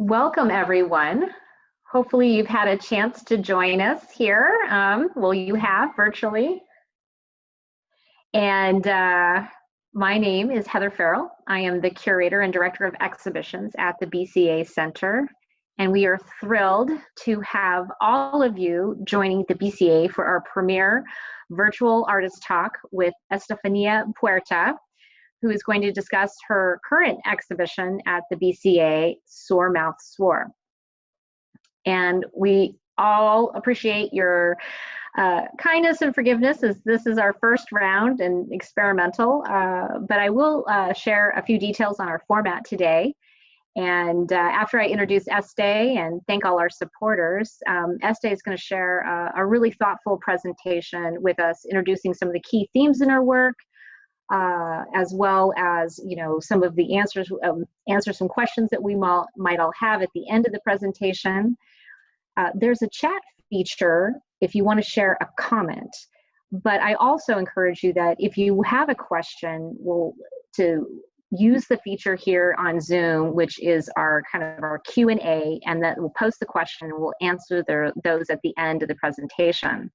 Welcome, everyone. Hopefully you've had a chance to join us here. Well, you have virtually. And my name is Heather Farrell. I am the curator and director of exhibitions at the BCA Center. And we are thrilled to have all of you joining the BCA for our premier virtual artist talk with Estefania Puerta, who is going to discuss her current exhibition at the BCA, Sore Mouth Swore. And we all appreciate your kindness and forgiveness, as this is our first round and experimental, but I will share a few details on our format today. And after I introduce Este and thank all our supporters, Este is going to share a really thoughtful presentation with us, introducing some of the key themes in her work, as well as some of the answer some questions that we might all have at the end of the presentation. There's a chat feature if you want to share a comment, but I also encourage you that if you have a question, to use the feature here on Zoom, which is our Q&A, and that we'll post the question and we'll answer those at the end of the presentation.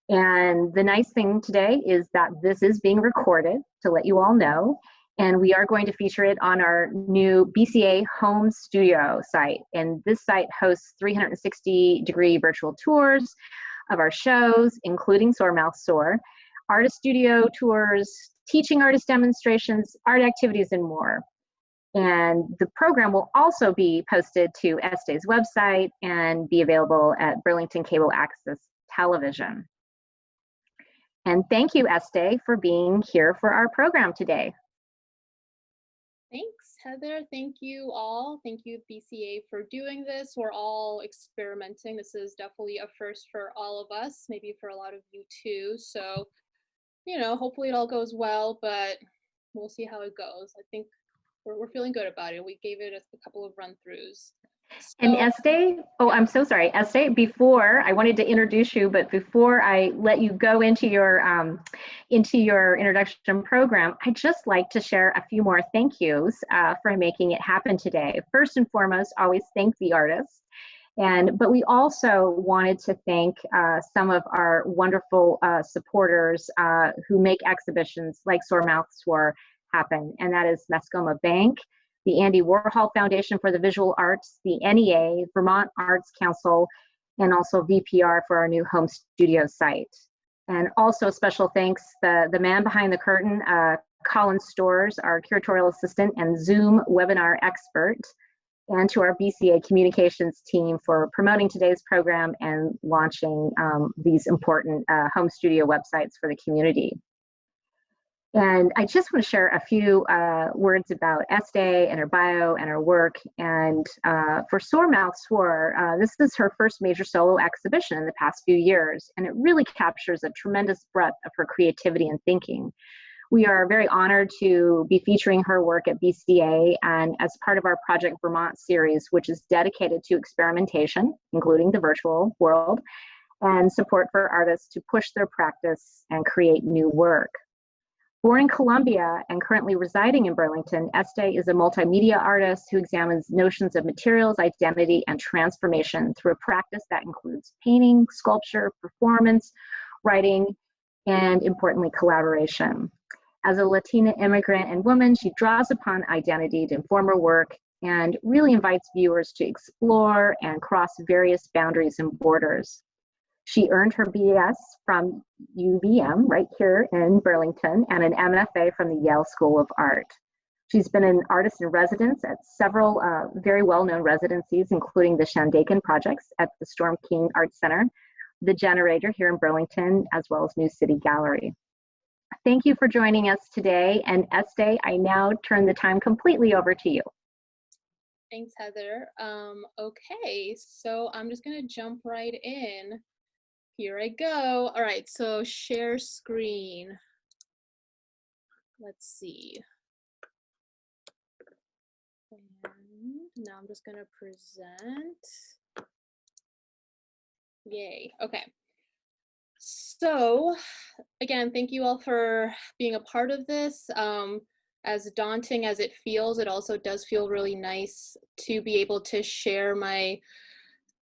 And the nice thing today is that this is being recorded, to let you all know, and we are going to feature it on our new BCA home studio site. And this site hosts 360-degree virtual tours of our shows, including Sore Mouth Swore, artist studio tours, teaching artist demonstrations, art activities, and more. And the program will also be posted to Este's website and be available at Burlington Cable Access Television. And thank you, Este, for being here for our program today. Thanks, Heather. Thank you all. Thank you, BCA, for doing this. We're all experimenting. This is definitely a first for all of us, maybe for a lot of you too. So, hopefully it all goes well, but we'll see how it goes. I think we're feeling good about it. We gave it a couple of run-throughs. And Este, I'm so sorry, Este, before I wanted to introduce you, but before I let you go into your introduction program, I'd just like to share a few more thank yous for making it happen today. First and foremost, always thank the artists. But we also wanted to thank some of our wonderful supporters who make exhibitions like Sore Mouth Swore happen, and that is Mascoma Bank, the Andy Warhol Foundation for the Visual Arts, the NEA, Vermont Arts Council, and also VPR for our new home studio site. And also special thanks, the man behind the curtain, Colin Storrs, our curatorial assistant and Zoom webinar expert, and to our BCA communications team for promoting today's program and launching these important home studio websites for the community. And I just want to share a few words about Este and her bio and her work. And for Sore Mouth Swore, this is her first major solo exhibition in the past few years, and it really captures a tremendous breadth of her creativity and thinking. We are very honored to be featuring her work at BCA and as part of our Project Vermont series, which is dedicated to experimentation, including the virtual world, and support for artists to push their practice and create new work. Born in Columbia and currently residing in Burlington, Este is a multimedia artist who examines notions of materials, identity, and transformation through a practice that includes painting, sculpture, performance, writing, and importantly, collaboration. As a Latina immigrant and woman, she draws upon identity to inform her work and really invites viewers to explore and cross various boundaries and borders. She earned her BS from UVM right here in Burlington and an MFA from the Yale School of Art. She's been an artist in residence at several very well-known residencies, including the Shandaken projects at the Storm King Art Center, the Generator here in Burlington, as well as New City Gallery. Thank you for joining us today. And Este, I now turn the time completely over to you. Thanks, Heather. Okay, so I'm just going to jump right in. Here I go. All right, so share screen. Let's see. And now I'm just going to present. Yay. Okay. So again, thank you all for being a part of this. as daunting as it feels, it also does feel really nice to be able to share my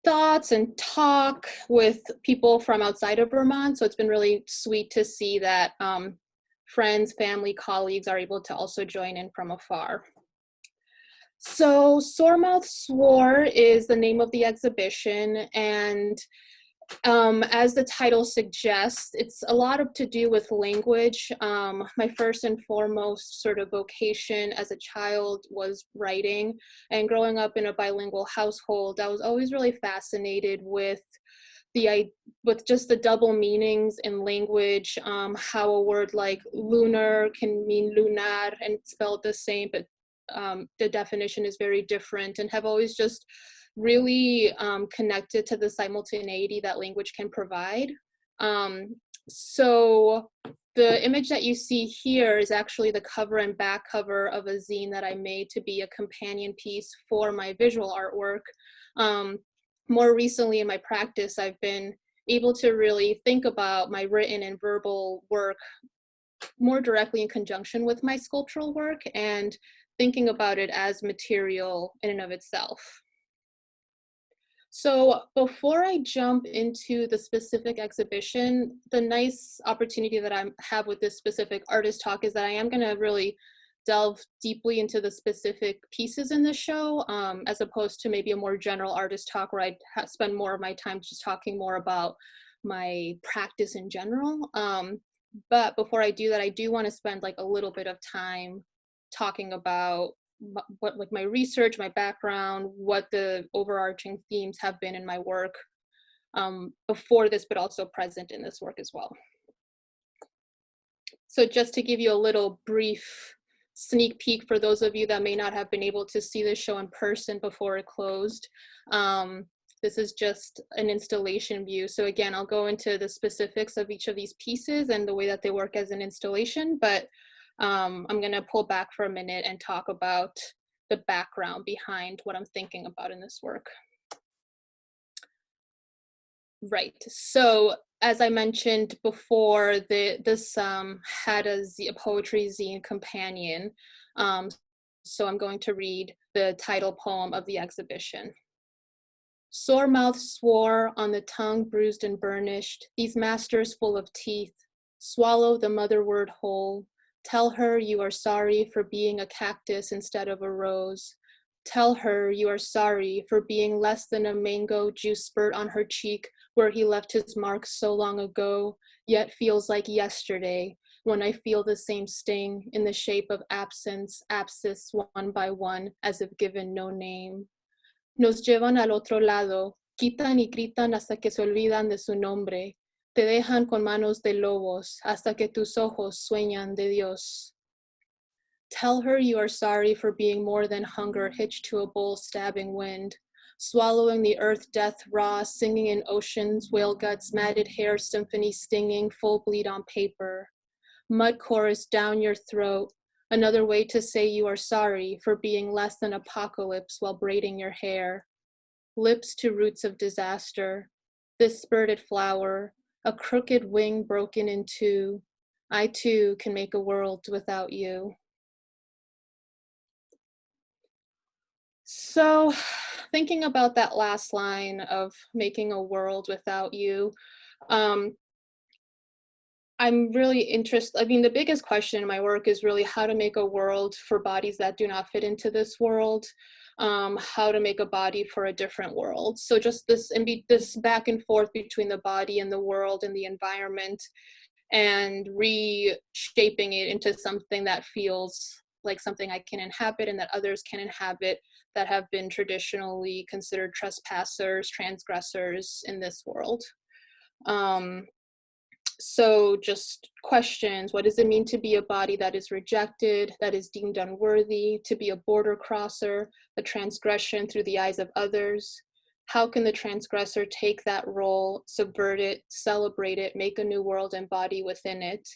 thoughts and talk with people from outside of Vermont. So it's been really sweet to see that friends, family, colleagues are able to also join in from afar. So Soremouth Swore is the name of the exhibition, and as the title suggests, it's a lot to do with language. My first and foremost sort of vocation as a child was writing, and growing up in a bilingual household, I was always really fascinated with just the double meanings in language, how a word like lunar can mean lunar and it's spelled the same, but the definition is very different, and have always just really connected to the simultaneity that language can provide. So the image that you see here is actually the cover and back cover of a zine that I made to be a companion piece for my visual artwork. More recently in my practice, I've been able to really think about my written and verbal work more directly in conjunction with my sculptural work and thinking about it as material in and of itself. So before I jump into the specific exhibition, the nice opportunity that I have with this specific artist talk is that I am going to really delve deeply into the specific pieces in the show, as opposed to maybe a more general artist talk where I'd spend more of my time just talking more about my practice in general. But before I do that, I do want to spend like a little bit of time talking about what like my research, my background, what the overarching themes have been in my work before this, but also present in this work as well. So just to give you a little brief sneak peek for those of you that may not have been able to see this show in person before it closed, this is just an installation view. So again, I'll go into the specifics of each of these pieces and the way that they work as an installation, but I'm gonna pull back for a minute and talk about the background behind what I'm thinking about in this work. Right, so as I mentioned before, this had a poetry zine companion. So I'm going to read the title poem of the exhibition. Sore mouth swore on the tongue bruised and burnished, these masters full of teeth, swallow the mother word whole. Tell her you are sorry for being a cactus instead of a rose. Tell her you are sorry for being less than a mango juice spurt on her cheek where he left his mark so long ago, yet feels like yesterday when I feel the same sting in the shape of absence, abscess one by one, as if given no name. Nos llevan al otro lado, quitan y gritan hasta que se olvidan de su nombre. Te dejan con manos de lobos hasta que tus ojos sueñan de Dios. Tell her you are sorry for being more than hunger hitched to a bull stabbing wind, swallowing the earth death raw, singing in oceans, whale guts, matted hair, symphony stinging, full bleed on paper. Mud chorus down your throat, another way to say you are sorry for being less than apocalypse while braiding your hair. Lips to roots of disaster, this spurted flower, a crooked wing broken in two. I too can make a world without you. So thinking about that last line of making a world without you, I'm really interested. I mean, the biggest question in my work is really how to make a world for bodies that do not fit into this world, how to make a body for a different world. So just this back and forth between the body and the world and the environment, and reshaping it into something that feels like something I can inhabit and that others can inhabit that have been traditionally considered trespassers, transgressors in this world. So just questions, what does it mean to be a body that is rejected, that is deemed unworthy, to be a border crosser, a transgression through the eyes of others? How can the transgressor take that role, subvert it, celebrate it, make a new world and body within it?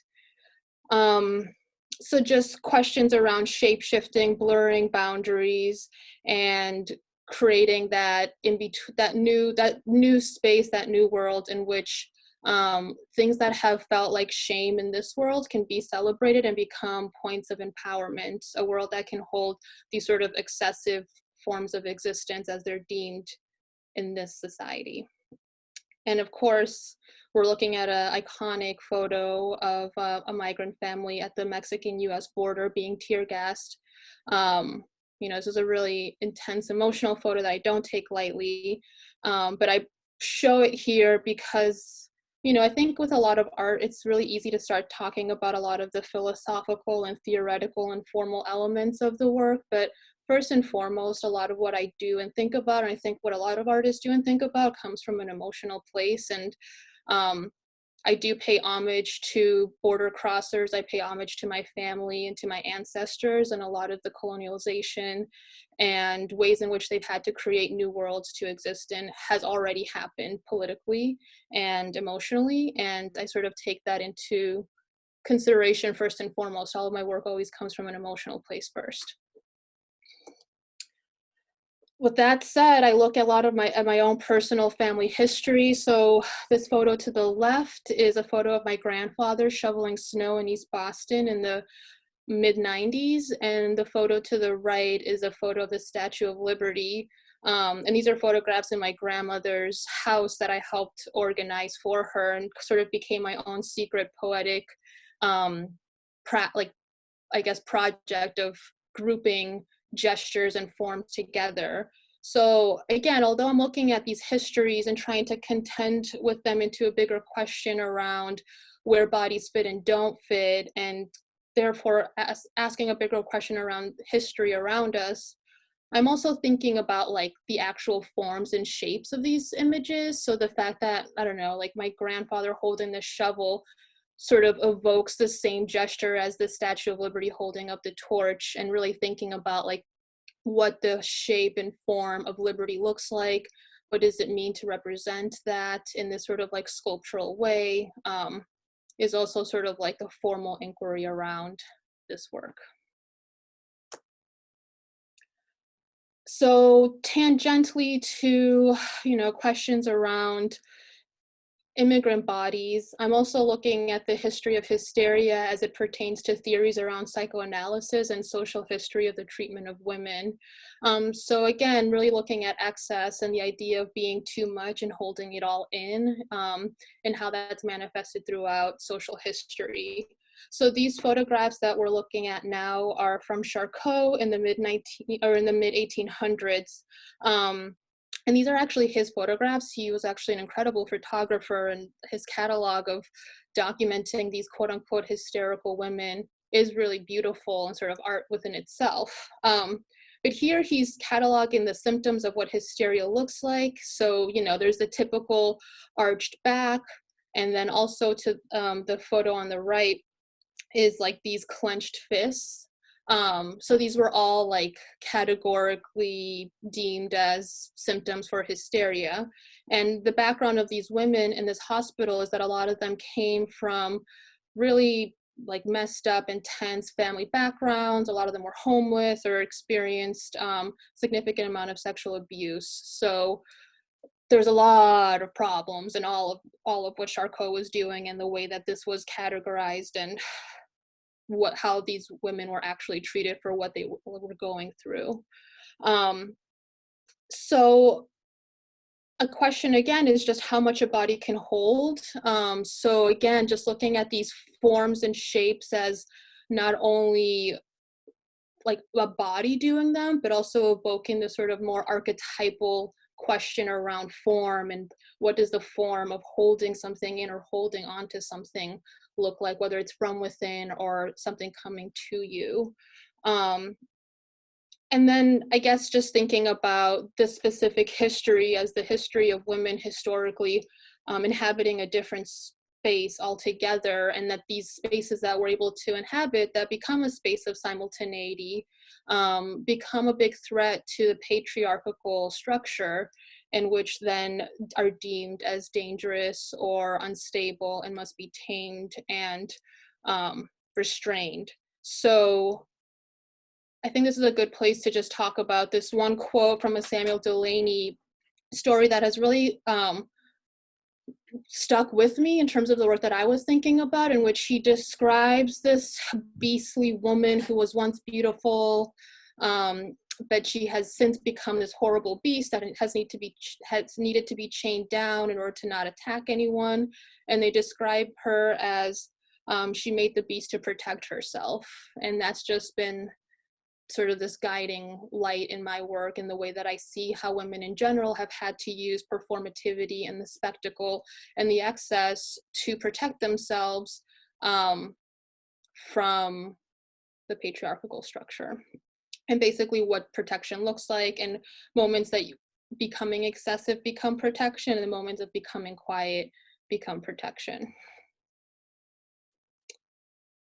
So just questions around shape-shifting, blurring boundaries, and creating that in between, that new space, that new world in which Things that have felt like shame in this world can be celebrated and become points of empowerment, a world that can hold these sort of excessive forms of existence as they're deemed in this society. And of course, we're looking at an iconic photo of a migrant family at the Mexican-US border being tear gassed. This is a really intense emotional photo that I don't take lightly, but I show it here because, I think with a lot of art, it's really easy to start talking about a lot of the philosophical and theoretical and formal elements of the work, but first and foremost, a lot of what I do and think about, and I think what a lot of artists do and think about, comes from an emotional place. And I do pay homage to border crossers. I pay homage to my family and to my ancestors, and a lot of the colonialization and ways in which they've had to create new worlds to exist in has already happened politically and emotionally. And I sort of take that into consideration first and foremost. All of my work always comes from an emotional place first. With that said, I look at a lot of my own personal family history. So this photo to the left is a photo of my grandfather shoveling snow in East Boston in the mid-90s, and the photo to the right is a photo of the Statue of Liberty. And these are photographs in my grandmother's house that I helped organize for her, and sort of became my own secret poetic, project of grouping gestures and forms together. So again, although I'm looking at these histories and trying to contend with them into a bigger question around where bodies fit and don't fit, and therefore asking a bigger question around history around us, I'm also thinking about like the actual forms and shapes of these images. So the fact that, I don't know, like my grandfather holding the shovel sort of evokes the same gesture as the Statue of Liberty holding up the torch, and really thinking about like what the shape and form of liberty looks like. What does it mean to represent that in this sort of like sculptural way, is also sort of like the formal inquiry around this work. So tangentially to, questions around immigrant bodies, I'm also looking at the history of hysteria as it pertains to theories around psychoanalysis and social history of the treatment of women. So again, really looking at excess and the idea of being too much and holding it all in, and how that's manifested throughout social history. So these photographs that we're looking at now are from Charcot in the mid 1800s. And these are actually his photographs. He was actually an incredible photographer, and his catalog of documenting these quote unquote hysterical women is really beautiful and sort of art within itself. But here he's cataloging the symptoms of what hysteria looks like. So, there's the typical arched back, and then also to the photo on the right is like these clenched fists. So these were all like categorically deemed as symptoms for hysteria. And the background of these women in this hospital is that a lot of them came from really like messed up, intense family backgrounds. A lot of them were homeless or experienced significant amount of sexual abuse. So there's a lot of problems in all of what Charcot was doing, and the way that this was categorized, and how these women were actually treated for what they were going through. So a question again is just how much a body can hold. So again, just looking at these forms and shapes as not only like a body doing them, but also evoking the sort of more archetypal question around form, and what does the form of holding something in or holding onto something look like, whether it's from within or something coming to you. And then I guess just thinking about the specific history as the history of women historically inhabiting a different space altogether, and that these spaces that we're able to inhabit that become a space of simultaneity become a big threat to the patriarchal structure, in which then are deemed as dangerous or unstable and must be tamed and restrained. So I think this is a good place to just talk about this one quote from a Samuel Delaney story that has really stuck with me in terms of the work that I was thinking about, in which he describes this beastly woman who was once beautiful, but she has since become this horrible beast that has needed to be chained down in order to not attack anyone. And they describe her as she made the beast to protect herself. And that's just been sort of this guiding light in my work, in the way that I see how women in general have had to use performativity and the spectacle and the excess to protect themselves from the patriarchal structure. And basically what protection looks like, and moments that becoming excessive become protection, and the moments of becoming quiet become protection.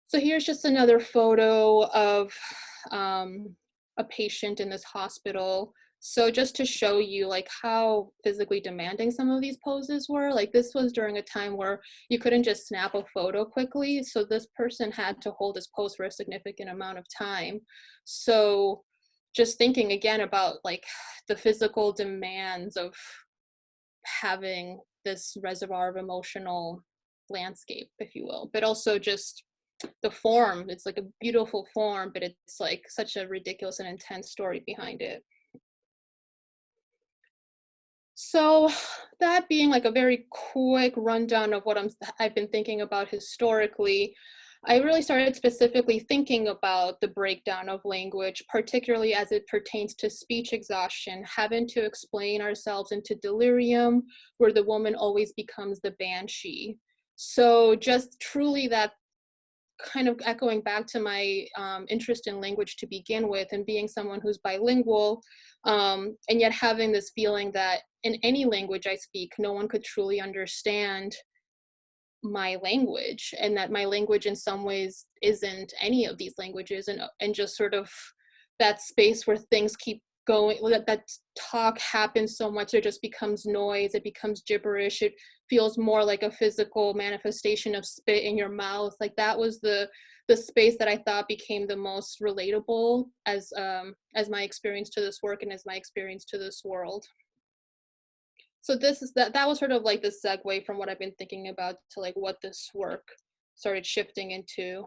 So here's just another photo of a patient in this hospital. So just to show you like how physically demanding some of these poses were, like this was during a time where you couldn't just snap a photo quickly. So this person had to hold this pose for a significant amount of time. So just thinking again about like the physical demands of having this reservoir of emotional landscape, if you will, but also just the form. It's like a beautiful form, but it's like such a ridiculous and intense story behind it. So that being like a very quick rundown of what I've been thinking about historically, I really started specifically thinking about the breakdown of language, particularly as it pertains to speech exhaustion, having to explain ourselves into delirium, where the woman always becomes the banshee. So just truly that kind of echoing back to my interest in language to begin with, and being someone who's bilingual, and yet having this feeling that in any language I speak, no one could truly understand my language, and that my language in some ways isn't any of these languages, and just sort of that space where things keep going, that talk happens so much it just becomes noise, it becomes gibberish, it feels more like a physical manifestation of spit in your mouth. Like that was the space that I thought became the most relatable as my experience to this work and as my experience to this world. So that was sort of like the segue from what I've been thinking about to like what this work started shifting into.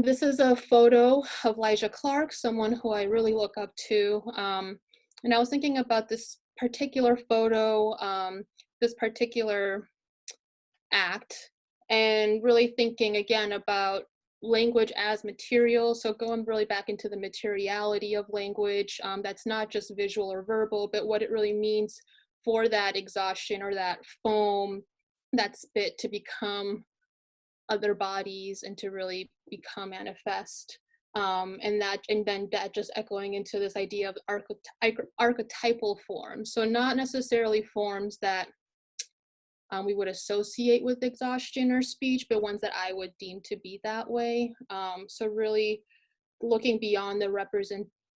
This is a photo of Elijah Clark, someone who I really look up to. And I was thinking about this particular photo, this particular act, and really thinking again about language as material. So going really back into the materiality of language, that's not just visual or verbal, but what it really means for that exhaustion or that foam, that spit, to become other bodies and to really become manifest. And then that just echoing into this idea of archetypal forms. So not necessarily forms that we would associate with exhaustion or speech, but ones that I would deem to be that way. So really looking beyond the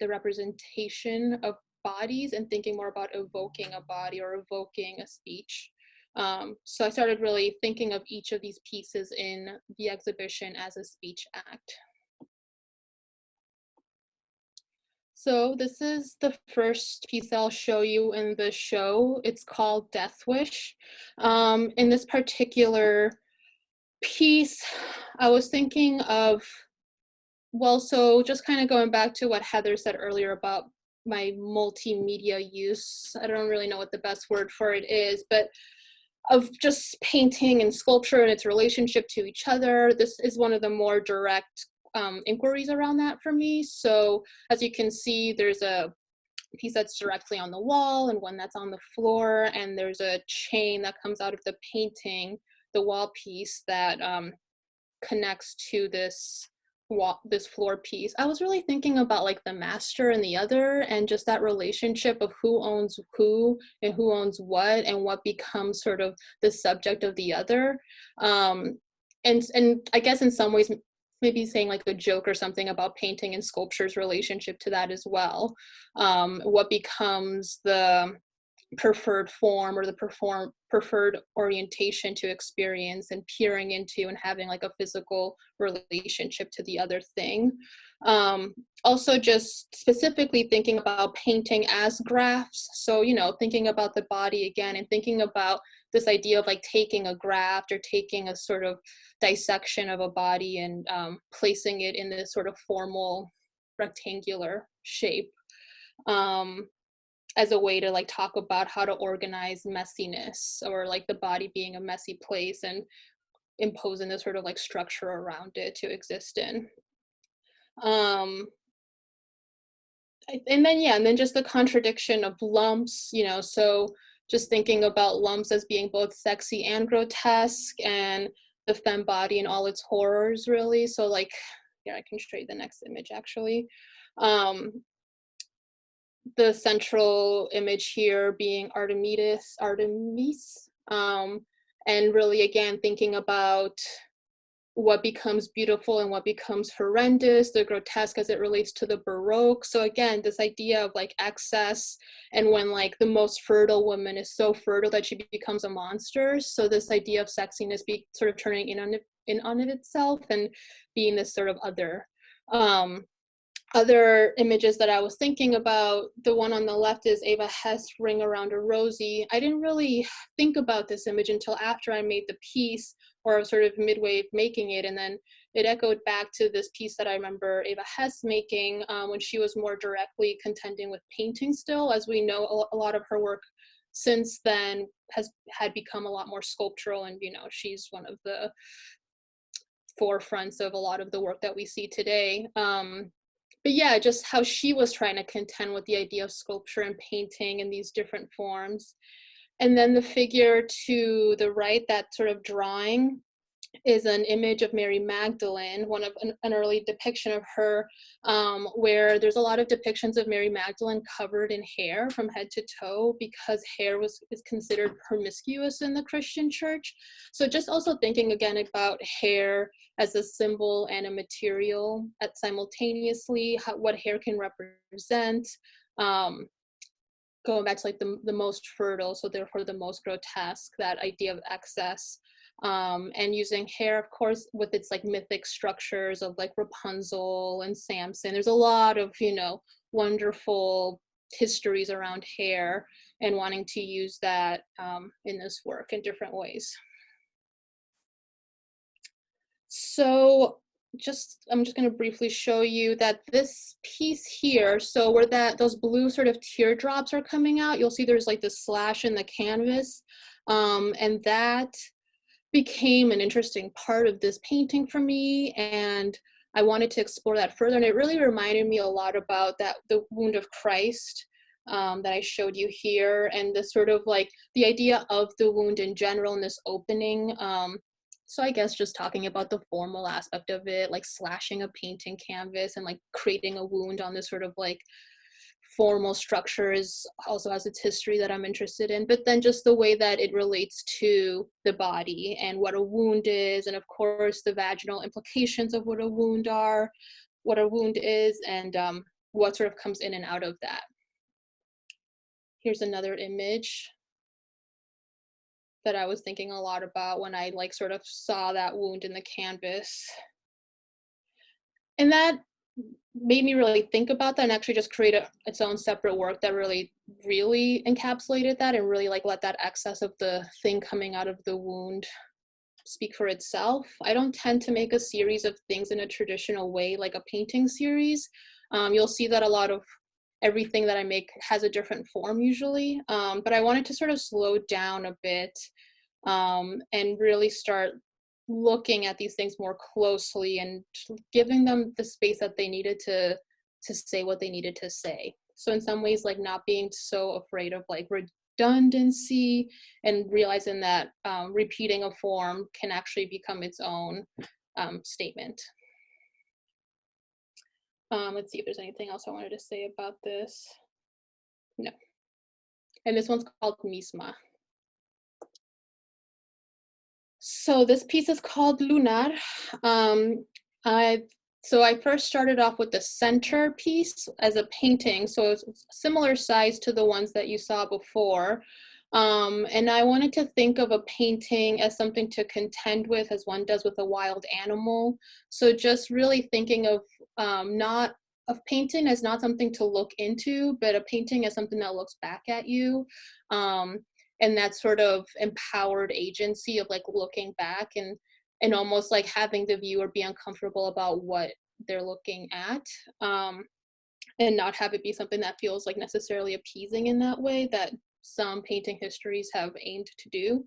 representation of bodies and thinking more about evoking a body or evoking a speech. So I started really thinking of each of these pieces in the exhibition as a speech act. So this is the first piece I'll show you in the show. It's called Death Wish. In this particular piece, I was thinking of, well, so just kind of going back to what Heather said earlier about my multimedia use. I don't really know what the best word for it is, but of just painting and sculpture and its relationship to each other. This is one of the more direct inquiries around that for me. So as you can see, there's a piece that's directly on the wall and one that's on the floor, and there's a chain that comes out of the painting, the wall piece, that connects to this floor piece. I was really thinking about like the master and the other, and just that relationship of who owns who and who owns what, and what becomes sort of the subject of the other. And I guess in some ways maybe saying like a joke or something about painting and sculpture's relationship to that as well. What becomes the preferred form or the preferred orientation to experience, and peering into and having like a physical relationship to the other thing. Also just specifically thinking about painting as graphs. So, you know, thinking about the body again and thinking about this idea of like taking a graft or taking a sort of dissection of a body and placing it in this sort of formal rectangular shape, as a way to like talk about how to organize messiness, or like the body being a messy place, and imposing this sort of like structure around it to exist in. And then just the contradiction of lumps, so just thinking about lumps as being both sexy and grotesque, and the femme body and all its horrors, really. So like, yeah, I can show you the next image actually. The central image here being Artemis, and really again thinking about what becomes beautiful and what becomes horrendous, the grotesque as it relates to the Baroque. So again, this idea of like excess, and when like the most fertile woman is so fertile that she becomes a monster. So this idea of sexiness be sort of turning in on it itself and being this sort of other. Other images that I was thinking about, the one on the left is Eva Hess, Ring Around a Rosie. I didn't really think about this image until after I made the piece, or sort of midway making it, and then it echoed back to this piece that I remember Eva Hess making when she was more directly contending with painting still. As we know, a lot of her work since then had become a lot more sculptural, and she's one of the forefronts of a lot of the work that we see today. But yeah, just how she was trying to contend with the idea of sculpture and painting in these different forms. And then the figure to the right, that sort of drawing, is an image of Mary Magdalene, one of an early depiction of her, where there's a lot of depictions of Mary Magdalene covered in hair from head to toe, because hair is considered promiscuous in the Christian church. So just also thinking again about hair as a symbol and a material at simultaneously, what hair can represent, going back to like the most fertile, so therefore the most grotesque, that idea of excess. And using hair, of course, with its like mythic structures of like Rapunzel and Samson. There's a lot of, wonderful histories around hair, and wanting to use that in this work in different ways. So I'm just going to briefly show you that this piece here, so where those blue sort of teardrops are coming out, you'll see there's like this slash in the canvas, and that became an interesting part of this painting for me, and I wanted to explore that further. And it really reminded me a lot about the wound of Christ that I showed you here, and the sort of like the idea of the wound in general in this opening. So I guess just talking about the formal aspect of it, like slashing a painting canvas and like creating a wound on this sort of like formal structures also has its history that I'm interested in, but then just the way that it relates to the body and what a wound is, and of course the vaginal implications of what a wound is, and what sort of comes in and out of that. Here's another image that I was thinking a lot about when I like sort of saw that wound in the canvas. And that made me really think about that, and actually just create its own separate work that really encapsulated that, and really like let that excess of the thing coming out of the wound speak for itself. I don't tend to make a series of things in a traditional way, like a painting series. You'll see that a lot of everything that I make has a different form usually, but I wanted to sort of slow down a bit and really start looking at these things more closely and giving them the space that they needed to say what they needed to say. So in some ways, like not being so afraid of like redundancy, and realizing that repeating a form can actually become its own statement. Let's see if there's anything else I wanted to say about this. No. And this one's called Misma. So this piece is called Lunar. So I first started off with the center piece as a painting, so it's similar size to the ones that you saw before. And I wanted to think of a painting as something to contend with, as one does with a wild animal. So just really thinking of not of painting as not something to look into, but a painting as something that looks back at you. and that sort of empowered agency of like looking back and almost like having the viewer be uncomfortable about what they're looking at, and not have it be something that feels like necessarily appeasing in that way that some painting histories have aimed to do.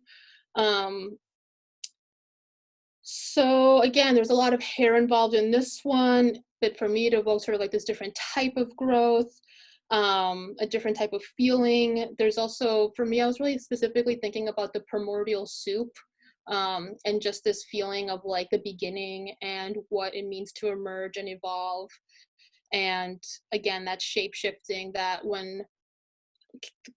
Um, so again, there's a lot of hair involved in this one, but for me to evoke sort of like this different type of growth, a different type of feeling. There's also, for me, I was really specifically thinking about the primordial soup, and just this feeling of like the beginning and what it means to emerge and evolve. And again, that shape shifting, that when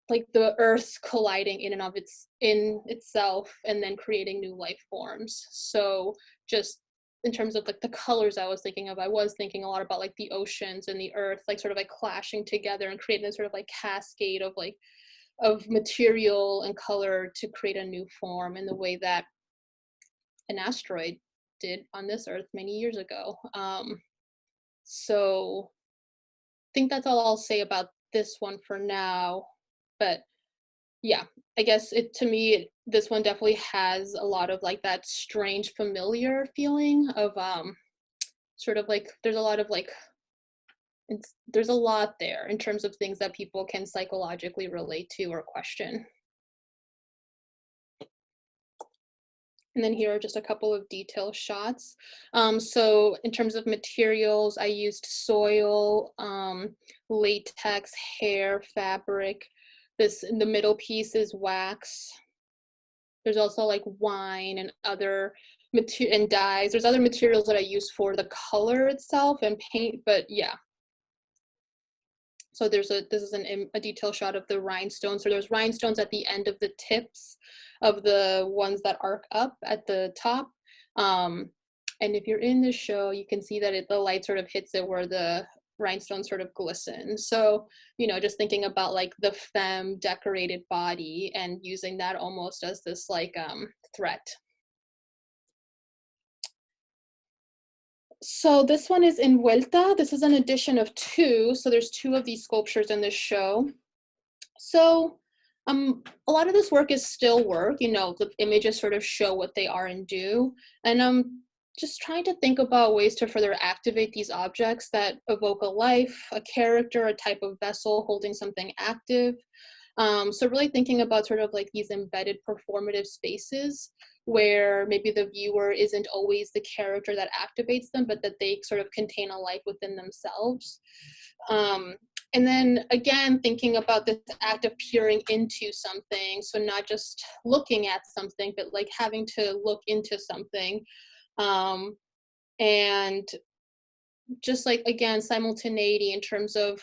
like the earth colliding in and of itself and then creating new life forms. So just in terms of like the colors I was thinking of, I was thinking a lot about like the oceans and the earth like sort of like clashing together and creating this sort of like cascade of like of material and color to create a new form in the way that an asteroid did on this earth many years ago. So I think that's all I'll say about this one for now. But yeah, I guess it, to me, this one definitely has a lot of like that strange familiar feeling of sort of like there's a lot of like there's a lot there in terms of things that people can psychologically relate to or question. And then here are just a couple of detail shots. So in terms of materials, I used soil, latex, hair, fabric. This in the middle piece is wax. There's also like wine and other material and dyes. There's other materials that I use for the color itself and paint, but yeah. So this is a detail shot of the rhinestones. So there's rhinestones at the end of the tips of the ones that arc up at the top. And if you're in the show, you can see that the light sort of hits it where the rhinestones sort of glisten. So, you know, just thinking about like the femme decorated body and using that almost as this like threat. So this one is in Vuelta. This is an edition of 2. So there's 2 of these sculptures in this show. So a lot of this work is still work, you know, the images sort of show what they are and do. And I'm just trying to think about ways to further activate these objects that evoke a life, a character, a type of vessel holding something active. So really thinking about sort of like these embedded performative spaces where maybe the viewer isn't always the character that activates them, but that they sort of contain a life within themselves. And then again, thinking about this act of peering into something. So not just looking at something, but like having to look into something. And just like, again, simultaneity in terms of,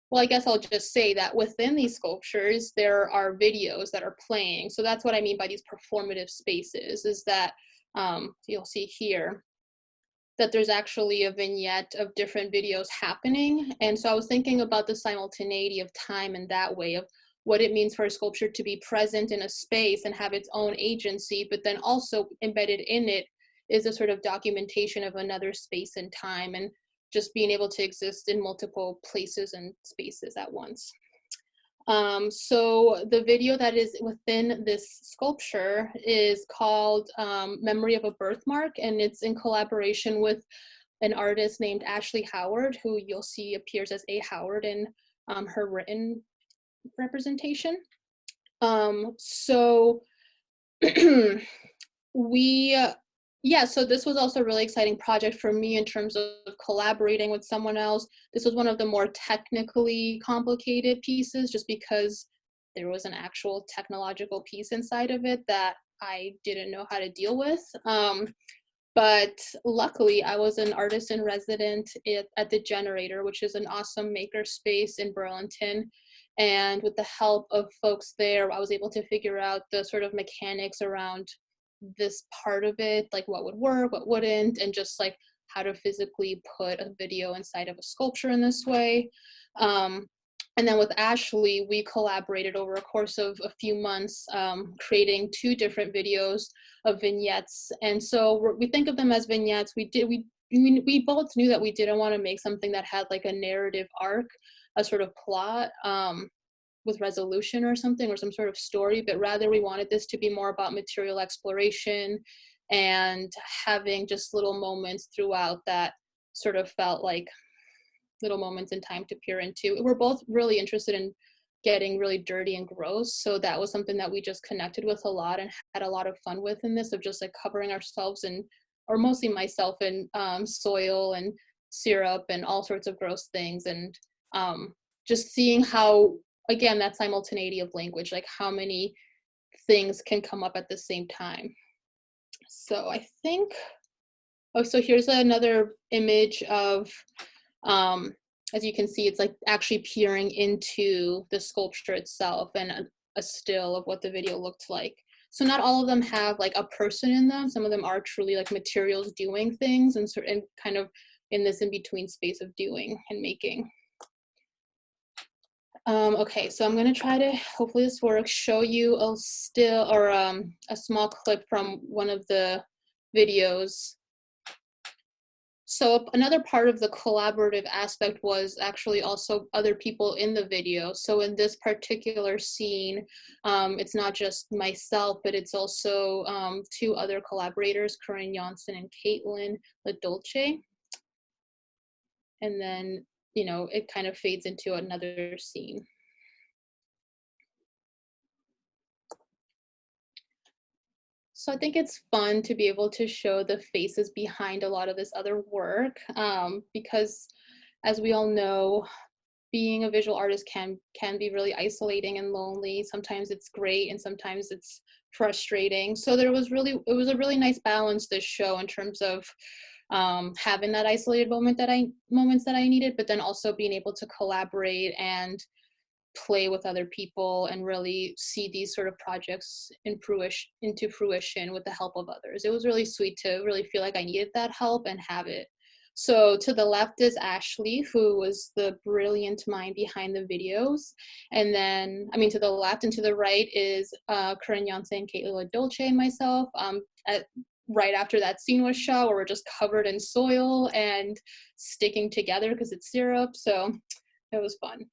well, I guess I'll just say that within these sculptures, there are videos that are playing. So that's what I mean by these performative spaces, is that you'll see here that there's actually a vignette of different videos happening. And so I was thinking about the simultaneity of time in that way, of what it means for a sculpture to be present in a space and have its own agency, but then also embedded in it is a sort of documentation of another space and time, and just being able to exist in multiple places and spaces at once. So the video that is within this sculpture is called Memory of a Birthmark, and it's in collaboration with an artist named Ashley Howard, who you'll see appears as A. Howard in her written representation. So so this was also a really exciting project for me in terms of collaborating with someone else. This was one of the more technically complicated pieces, just because there was an actual technological piece inside of it that I didn't know how to deal with. But luckily, I was an artist in resident at the Generator, which is an awesome maker space in Burlington. And with the help of folks there, I was able to figure out the sort of mechanics around this part of it, like what would work, what wouldn't, and just like how to physically put a video inside of a sculpture in this way. And then with Ashley, we collaborated over a course of a few months, creating 2 different videos of vignettes. And so we think of them as vignettes. We both knew that we didn't want to make something that had like a narrative arc, a sort of plot. with resolution or something, or some sort of story, but rather we wanted this to be more about material exploration and having just little moments throughout that sort of felt like little moments in time to peer into. We're both really interested in getting really dirty and gross, so that was something that we just connected with a lot and had a lot of fun with in this, of just like covering ourselves in, or mostly myself, in soil and syrup and all sorts of gross things, and just seeing how, again, that simultaneity of language, like how many things can come up at the same time. So I think, oh, so here's another image of, as you can see, it's like actually peering into the sculpture itself, and a still of what the video looked like. So not all of them have like a person in them. Some of them are truly like materials doing things, and kind of in this in-between space of doing and making. Okay, so I'm gonna try to, hopefully this works, show you a still, or a small clip from one of the videos. So another part of the collaborative aspect was actually also other people in the video. So in this particular scene, it's not just myself, but it's also 2 other collaborators, Corinne Johnson and Caitlin LaDolce. And then, you know, it kind of fades into another scene. So I think it's fun to be able to show the faces behind a lot of this other work, because as we all know, being a visual artist can be really isolating and lonely. Sometimes it's great and sometimes it's frustrating. So it was a really nice balance, this show, in terms of having that isolated moments that I needed, but then also being able to collaborate and play with other people and really see these sort of projects into fruition with the help of others. It was really sweet to really feel like I needed that help and have it. So to the left is Ashley, who was the brilliant mind behind the videos. And then, I mean, to the left and to the right is Corinne Janssen, Caitlin Dolce, and myself. Right after that scene was shot, where we're just covered in soil and sticking together because it's syrup. So it was fun.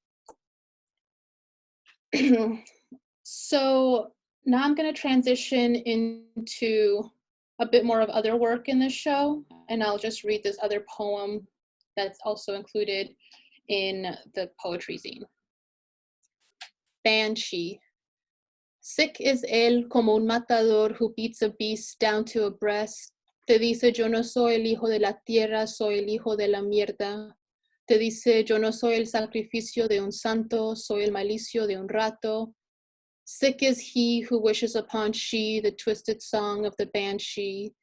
So now I'm going to transition into a bit more of other work in this show, and I'll just read this other poem that's also included in the poetry zine. Banshee. Sick is él como un matador who beats a beast down to a breast. Te dice yo no soy el hijo de la tierra, soy el hijo de la mierda. Te dice, yo no soy el sacrificio de un santo, soy el malicio de un rato. Sick is he who wishes upon she the twisted song of the banshee.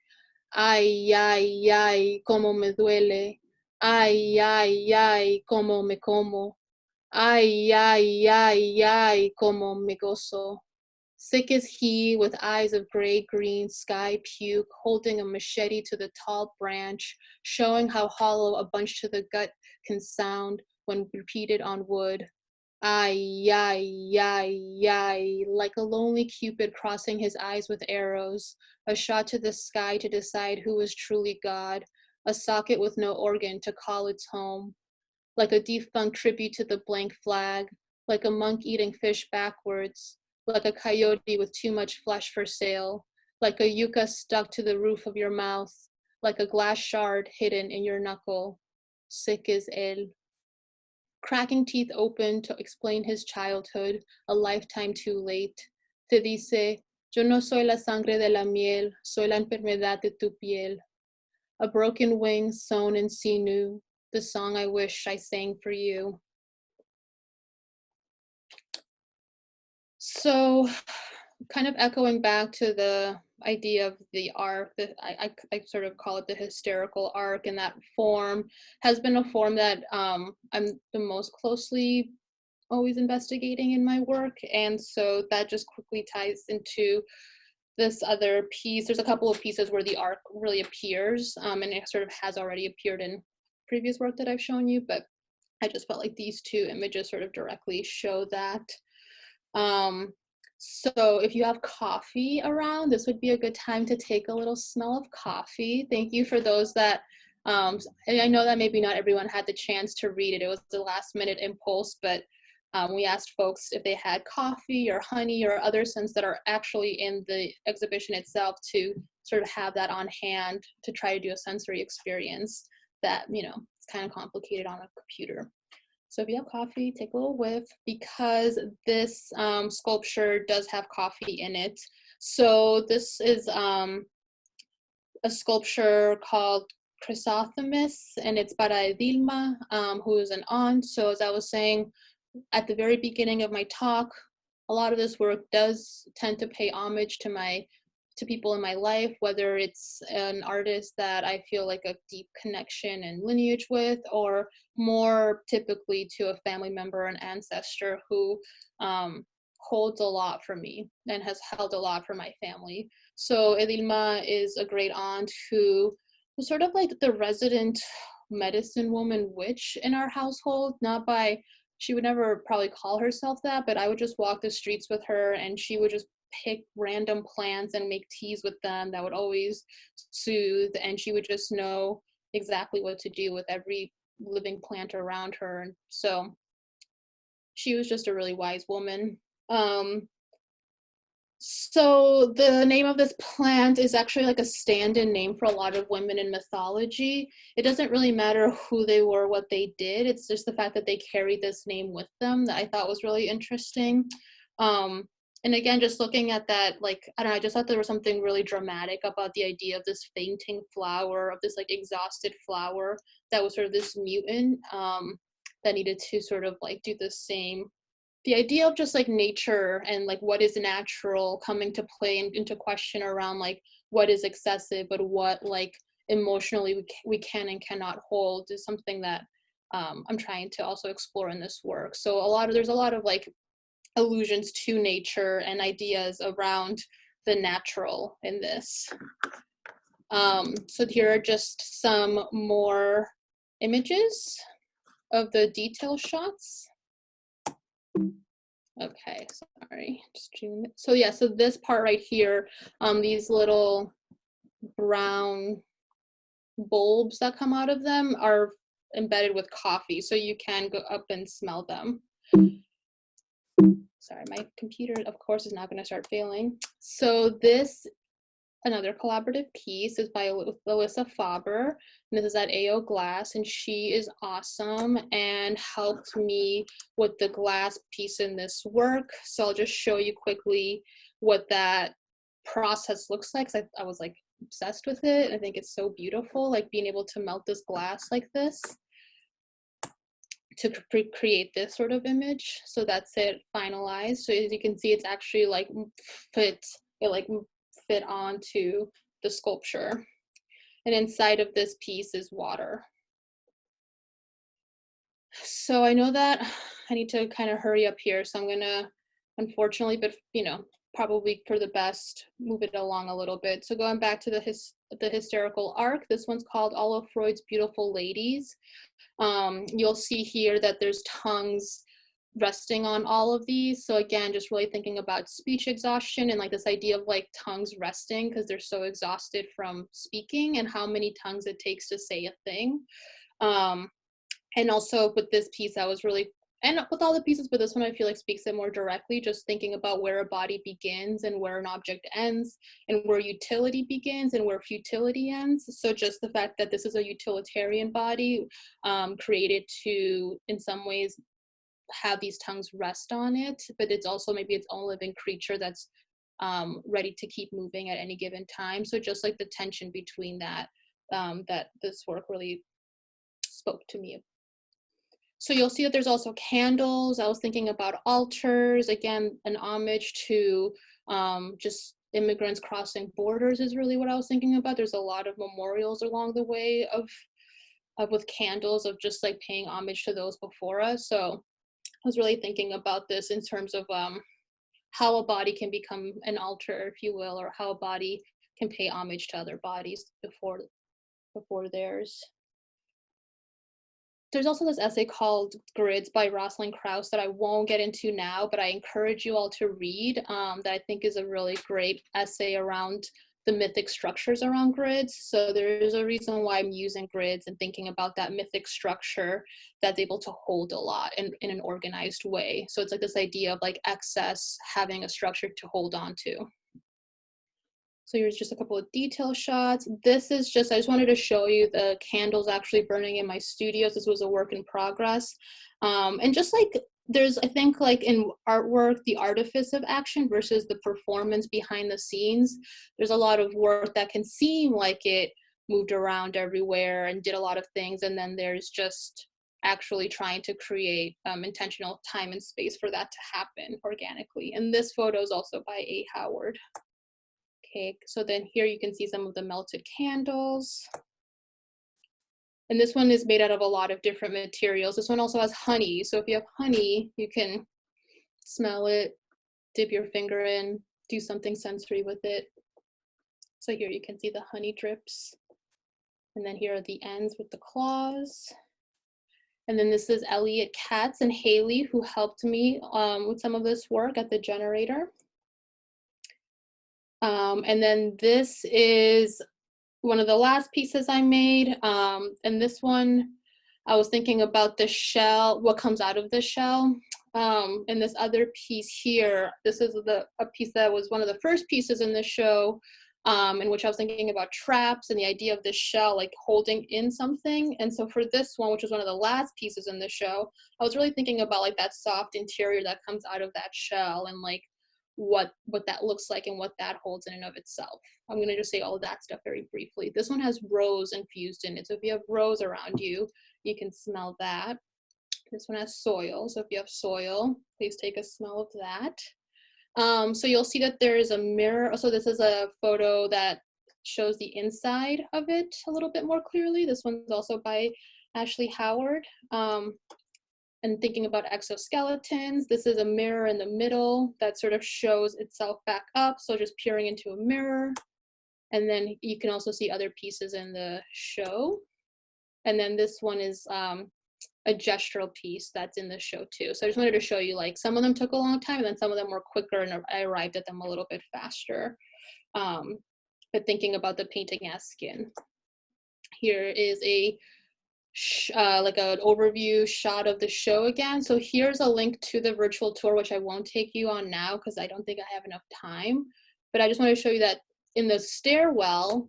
Ay, ay, ay, como me duele. Ay, ay, ay, como me como. Ay, ay, ay, ay, como me gozo. Sick is he with eyes of gray-green sky puke, holding a machete to the tall branch, showing how hollow a bunch to the gut can sound when repeated on wood. Ay, ay, ay, ay, like a lonely Cupid crossing his eyes with arrows, a shot to the sky to decide who is truly God, a socket with no organ to call its home. Like a defunct tribute to the blank flag, like a monk eating fish backwards, like a coyote with too much flesh for sale, like a yucca stuck to the roof of your mouth, like a glass shard hidden in your knuckle. Sick is él. Cracking teeth open to explain his childhood, a lifetime too late. Te dice, yo no soy la sangre de la miel, soy la enfermedad de tu piel. A broken wing sewn in sinew, the song I wish I sang for you. So, kind of echoing back to the idea of the arc, that I sort of call it the hysterical arc, and that form has been a form that I'm the most closely always investigating in my work, and so that just quickly ties into this other piece. There's a couple of pieces where the arc really appears, and it sort of has already appeared in previous work that I've shown you, but I just felt like these 2 images sort of directly show that. So if you have coffee around, this would be a good time to take a little smell of coffee. Thank you for those that, and I know that maybe not everyone had the chance to read it. It was the last minute impulse, but We asked folks if they had coffee or honey or other scents that are actually in the exhibition itself to sort of have that on hand to try to do a sensory experience that, you know, it's kind of complicated on a computer. So if you have coffee, take a little whiff, because this sculpture does have coffee in it. So this is a sculpture called Chrysothemis, and it's by Dilma, who is an aunt. So as I was saying at the very beginning of my talk, a lot of this work does tend to pay homage to people in my life, whether it's an artist that I feel like a deep connection and lineage with, or more typically to a family member and ancestor who holds a lot for me and has held a lot for my family. So Edilma is a great aunt who was sort of like the resident medicine woman witch in our household, not by, she would never probably call herself that, but I would just walk the streets with her and she would just pick random plants and make teas with them that would always soothe, and she would just know exactly what to do with every living plant around her. And so she was just a really wise woman. So the name of this plant is actually like a stand-in name for a lot of women in mythology. It doesn't really matter who they were, what they did. It's just the fact that they carried this name with them that I thought was really interesting. And again, just looking at that, like, I don't know, I just thought there was something really dramatic about the idea of this fainting flower, of this like exhausted flower that was sort of this mutant that needed to sort of like do the same. The idea of just like nature and like what is natural coming to play and into question around like what is excessive, but what like emotionally we can and cannot hold is something that I'm trying to also explore in this work. So there's a lot of like allusions to nature and ideas around the natural in this. So here are just some more images of the detail shots. Okay, sorry, just zoom. So yeah, so this part right here, these little brown bulbs that come out of them are embedded with coffee, so you can go up and smell them. Sorry, my computer, of course, is not going to start failing. So this, another collaborative piece, is by Alyssa Faber, and this is at AO Glass, and she is awesome and helped me with the glass piece in this work. So I'll just show you quickly what that process looks like, because I was like obsessed with it. I think it's so beautiful, like being able to melt this glass like this to create this sort of image. So that's it finalized. So as you can see, it's actually like fit onto the sculpture. And inside of this piece is water. So I know that I need to kind of hurry up here. So I'm gonna, unfortunately, but you know, probably for the best, move it along a little bit. So going back to the hysterical arc, this one's called All of Freud's Beautiful Ladies. You'll see here that there's tongues resting on all of these. So again, just really thinking about speech exhaustion and like this idea of like tongues resting because they're so exhausted from speaking, and how many tongues it takes to say a thing. And also with this piece, I was really, and with all the pieces, but this one I feel like speaks it more directly, just thinking about where a body begins and where an object ends, and where utility begins and where futility ends. So just the fact that this is a utilitarian body created to, in some ways, have these tongues rest on it, but it's also maybe its own living creature that's ready to keep moving at any given time. So just like the tension between that, that this work really spoke to me. So you'll see that there's also candles. I was thinking about altars, again, an homage to just immigrants crossing borders is really what I was thinking about. There's a lot of memorials along the way of with candles, of just like paying homage to those before us. So I was really thinking about this in terms of how a body can become an altar, if you will, or how a body can pay homage to other bodies before theirs. There's also this essay called Grids by Rosalind Krauss that I won't get into now, but I encourage you all to read, that I think is a really great essay around the mythic structures around grids. So there's a reason why I'm using grids and thinking about that mythic structure that's able to hold a lot in an organized way. So it's like this idea of like excess having a structure to hold on to. So here's just a couple of detail shots. This is just, I just wanted to show you the candles actually burning in my studios. This was a work in progress. And just like there's, I think like in artwork, the artifice of action versus the performance behind the scenes. There's a lot of work that can seem like it moved around everywhere and did a lot of things. And then there's just actually trying to create intentional time and space for that to happen organically. And this photo is also by A. Howard. Okay, so then here you can see some of the melted candles. And this one is made out of a lot of different materials. This one also has honey. So if you have honey, you can smell it, dip your finger in, do something sensory with it. So here you can see the honey drips. And then here are the ends with the claws. And then this is Elliot Katz and Haley, who helped me with some of this work at the generator. And then this is one of the last pieces I made. And this one, I was thinking about the shell, what comes out of the shell. And this other piece here, this is a piece that was one of the first pieces in the show, in which I was thinking about traps and the idea of the shell like holding in something. And so for this one, which was one of the last pieces in the show, I was really thinking about like that soft interior that comes out of that shell and like what that looks like and what that holds in and of itself. I'm going to just say all of that stuff very briefly. This one has rose infused in it. So if you have rose around you, you can smell that. This one has soil. So if you have soil, please take a smell of that. So you'll see that there is a mirror. So this is a photo that shows the inside of it a little bit more clearly. This one's also by Ashley Howard. And thinking about exoskeletons, this is a mirror in the middle that sort of shows itself back up. So just peering into a mirror. And then you can also see other pieces in the show. And then this one is a gestural piece that's in the show too. So I just wanted to show you like some of them took a long time and then some of them were quicker and I arrived at them a little bit faster. But thinking about the painting as skin. Here is a like an overview shot of the show again. So here's a link to the virtual tour, which I won't take you on now because I don't think I have enough time. But I just want to show you that in the stairwell,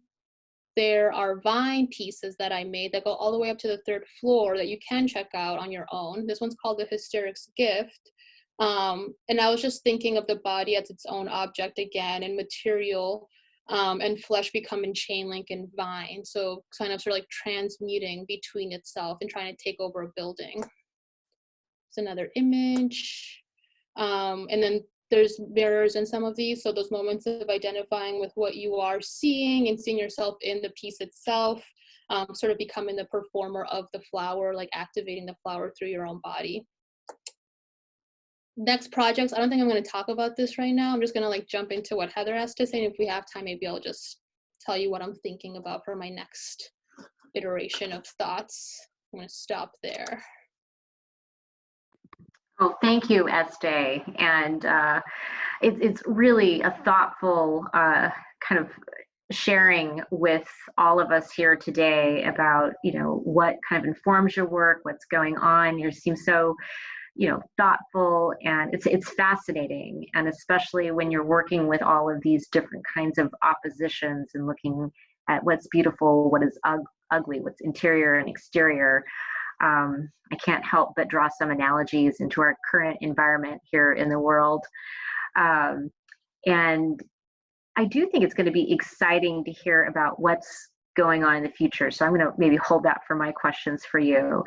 there are vine pieces that I made that go all the way up to the 3rd floor that you can check out on your own. This one's called the Hysterics Gift. And I was just thinking of the body as its own object again and material. And flesh becoming chain link and vine. So kind of sort of like transmuting between itself and trying to take over a building. It's another image. And then there's mirrors in some of these. So those moments of identifying with what you are seeing and seeing yourself in the piece itself, sort of becoming the performer of the flower, like activating the flower through your own body. Next projects, I don't think I'm going to talk about this right now. I'm just going to like jump into what Heather has to say. And if we have time, maybe I'll just tell you what I'm thinking about for my next iteration of thoughts. I'm going to stop there. Oh, thank you, Estee. And it's really a thoughtful kind of sharing with all of us here today about, you know, what kind of informs your work, what's going on. You seem so, you know, thoughtful, and it's fascinating, and especially when you're working with all of these different kinds of oppositions and looking at what's beautiful, what is ugly, what's interior and exterior. I can't help but draw some analogies into our current environment here in the world. And I do think it's going to be exciting to hear about what's going on in the future. So I'm going to maybe hold that for my questions for you.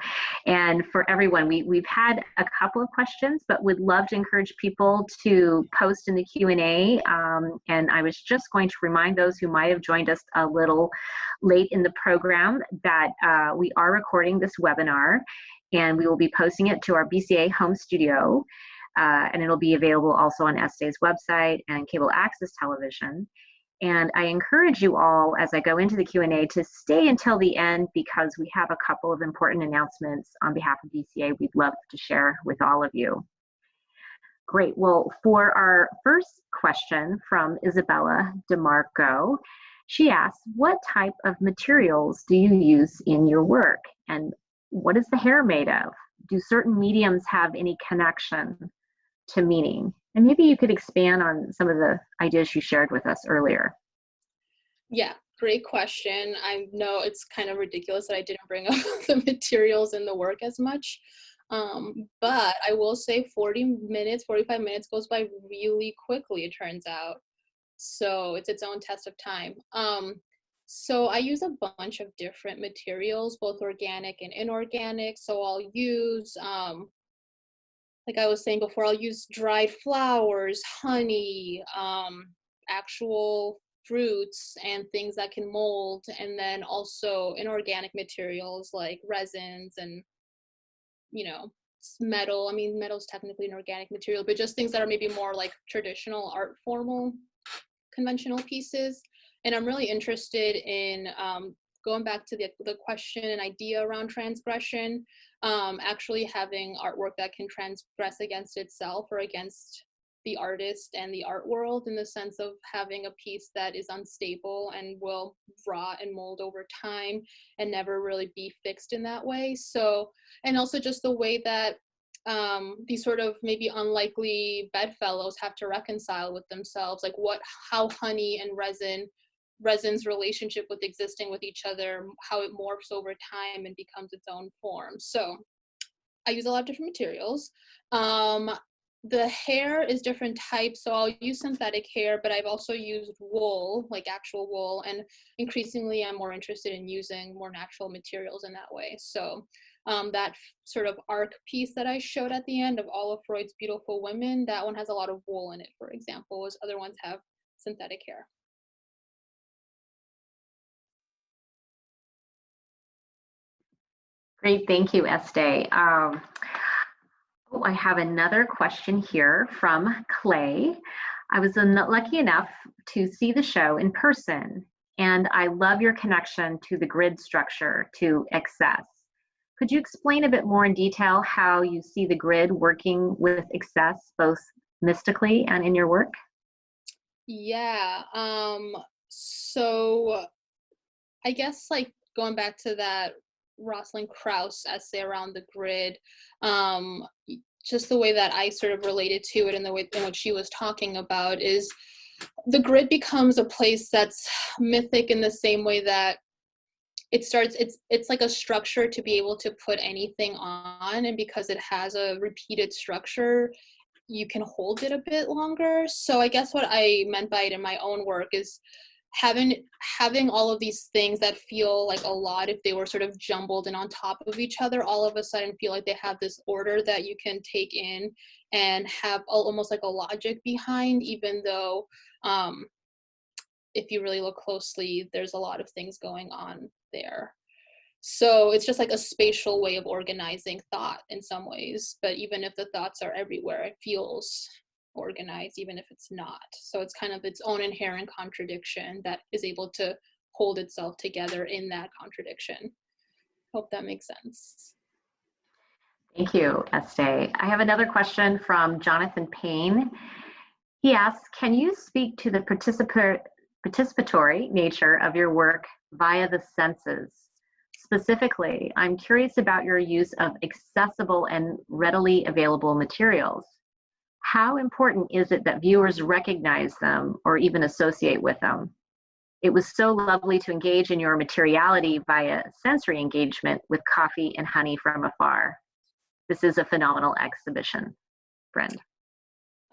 And for everyone, we've had a couple of questions, but would love to encourage people to post in the Q&A. And I was just going to remind those who might have joined us a little late in the program that we are recording this webinar, and we will be posting it to our BCA home studio. And it'll be available also on Estee's website and cable access television. And I encourage you all, as I go into the Q&A, to stay until the end, because we have a couple of important announcements on behalf of BCA we'd love to share with all of you. Great. Well, for our first question from Isabella DeMarco, she asks, what type of materials do you use in your work? And what is the hair made of? Do certain mediums have any connection to meaning? And maybe you could expand on some of the ideas you shared with us earlier. Yeah, great question. I know it's kind of ridiculous that I didn't bring up the materials in the work as much. But I will say 40 minutes, 45 minutes goes by really quickly, it turns out. So it's its own test of time. So I use a bunch of different materials, both organic and inorganic. So I'll use, like I was saying before, I'll use dried flowers, honey, actual fruits and things that can mold, and then also inorganic materials like resins and, you know, metal. I mean, metal is technically an organic material, but just things that are maybe more like traditional art formal conventional pieces. And I'm really interested in going back to the question and idea around transgression, actually having artwork that can transgress against itself or against the artist and the art world, in the sense of having a piece that is unstable and will rot and mold over time and never really be fixed in that way. So, and also just the way that these sort of maybe unlikely bedfellows have to reconcile with themselves, like how honey and resin's relationship with existing with each other, how it morphs over time and becomes its own form. So I use a lot of different materials. The hair is different types, so I'll use synthetic hair, but I've also used wool, like actual wool, and increasingly I'm more interested in using more natural materials in that way. So that sort of arc piece that I showed at the end of all of Freud's Beautiful Women, that one has a lot of wool in it, for example, whereas other ones have synthetic hair. Great, thank you, Estee. I have another question here from Clay. I was lucky enough to see the show in person, and I love your connection to the grid structure, to excess. Could you explain a bit more in detail how you see the grid working with excess, both mystically and in your work? Yeah, so I guess like going back to that Rosalind Krauss essay around the grid, just the way that I sort of related to it and the way in which she was talking about is the grid becomes a place that's mythic in the same way that it's like a structure to be able to put anything on, and because it has a repeated structure, you can hold it a bit longer. So I guess what I meant by it in my own work is having all of these things that feel like a lot, if they were sort of jumbled and on top of each other, all of a sudden feel like they have this order that you can take in and have almost like a logic behind, even though if you really look closely, there's a lot of things going on there. So it's just like a spatial way of organizing thought in some ways, but even if the thoughts are everywhere, it feels organized even if it's not. So it's kind of its own inherent contradiction that is able to hold itself together in that contradiction. Hope that makes sense. Thank you, Estee. I have another question from Jonathan Payne. He asks, can you speak to the participatory nature of your work via the senses? Specifically, I'm curious about your use of accessible and readily available materials. How important is it that viewers recognize them or even associate with them? It was so lovely to engage in your materiality via sensory engagement with coffee and honey from afar. This is a phenomenal exhibition, friend.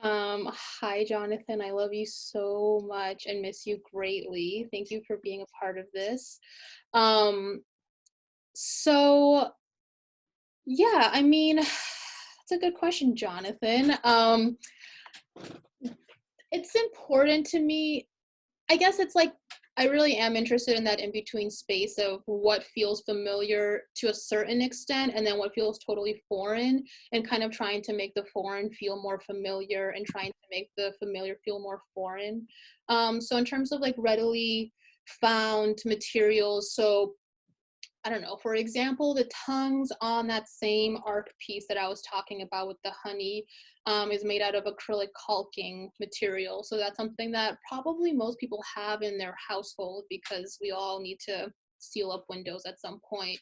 Hi, Jonathan. I love you so much and miss you greatly. Thank you for being a part of this. So yeah, I mean, it's a good question, Jonathan. It's important to me. I guess it's like I really am interested in that in-between space of what feels familiar to a certain extent and then what feels totally foreign, and kind of trying to make the foreign feel more familiar and trying to make the familiar feel more foreign. So in terms of like readily found materials, so I don't know, for example, the tongues on that same art piece that I was talking about with the honey is made out of acrylic caulking material. So that's something that probably most people have in their household because we all need to seal up windows at some point.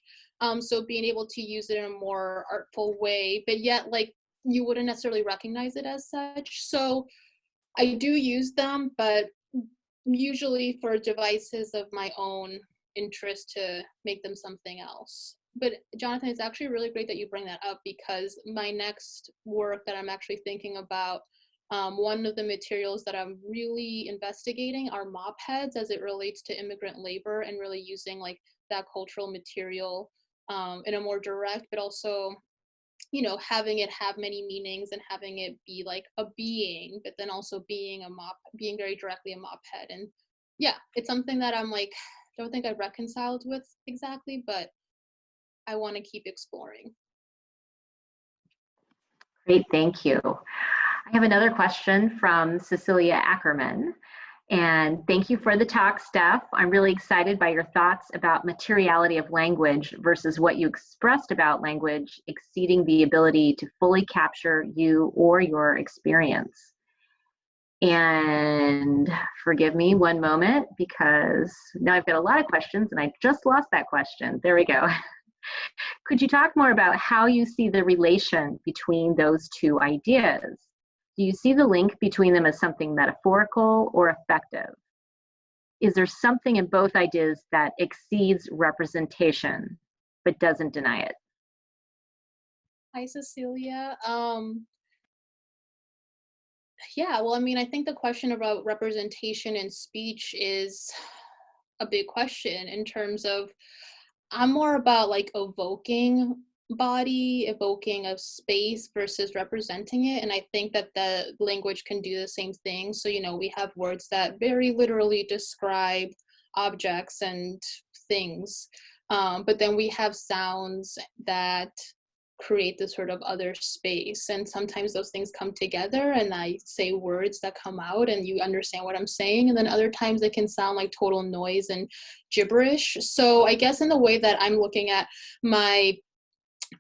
So being able to use it in a more artful way, but yet like you wouldn't necessarily recognize it as such. So I do use them, but usually for devices of my own interest to make them something else. But Jonathan, it's actually really great that you bring that up because my next work that I'm actually thinking about, one of the materials that I'm really investigating are mop heads as it relates to immigrant labor and really using like that cultural material in a more direct, but also having it have many meanings and having it be like a being, but then also being very directly a mop head. And yeah, it's something that I'm like, don't think I reconciled with exactly, but I want to keep exploring. Great, thank you. I have another question from Cecilia Ackerman. And thank you for the talk, Steph. I'm really excited by your thoughts about materiality of language versus what you expressed about language exceeding the ability to fully capture you or your experience. And forgive me one moment because now I've got a lot of questions and I just lost that question. There we go. Could you talk more about how you see the relation between those two ideas? Do you see the link between them as something metaphorical or effective? Is there something in both ideas that exceeds representation but doesn't deny it? Hi, Cecilia. Yeah, well, I mean, I think the question about representation in speech is a big question in terms of I'm more about like evoking a space versus representing it. And I think that the language can do the same thing. So, we have words that very literally describe objects and things. But then we have sounds that create this sort of other space. And sometimes those things come together and I say words that come out and you understand what I'm saying. And then other times it can sound like total noise and gibberish. So I guess in the way that I'm looking at my